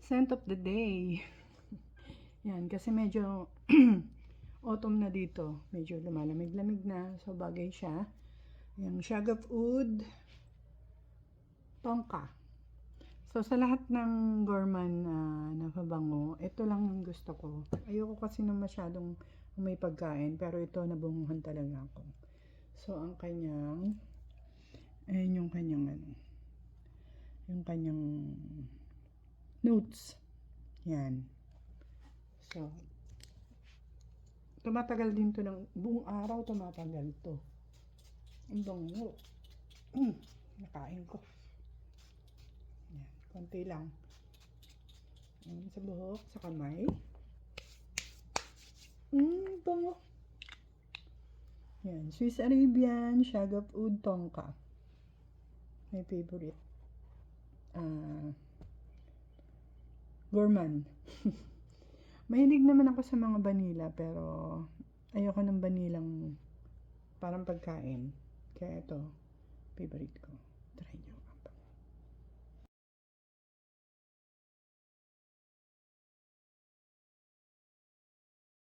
Scent of the day. Yan, kasi medyo autumn na dito. Medyo lumalamig-lamig na. So, bagay siya. Yung Shag of Oud, Tongka. So, sa lahat ng gourmand na pabango, ito lang yung gusto ko. Ayoko kasi nung masyadong may pagkain, pero ito nabunguhan talaga ako. So, ang kanyang, ayun yung kanyang notes. Yan. So, tumatagal din to ng buong araw, tumatagal to. Ang bango. Nakain ko. Yan, konti lang. Sa buhok, sa kamay. Bango. Yan, Swiss Arabian, Shag of Oud, Tongka. My favorite. Gourmand. Mahilig naman ako sa mga vanilla, pero ayoko ng vanilang parang pagkain. Kaya ito, favorite ko. Try nyo.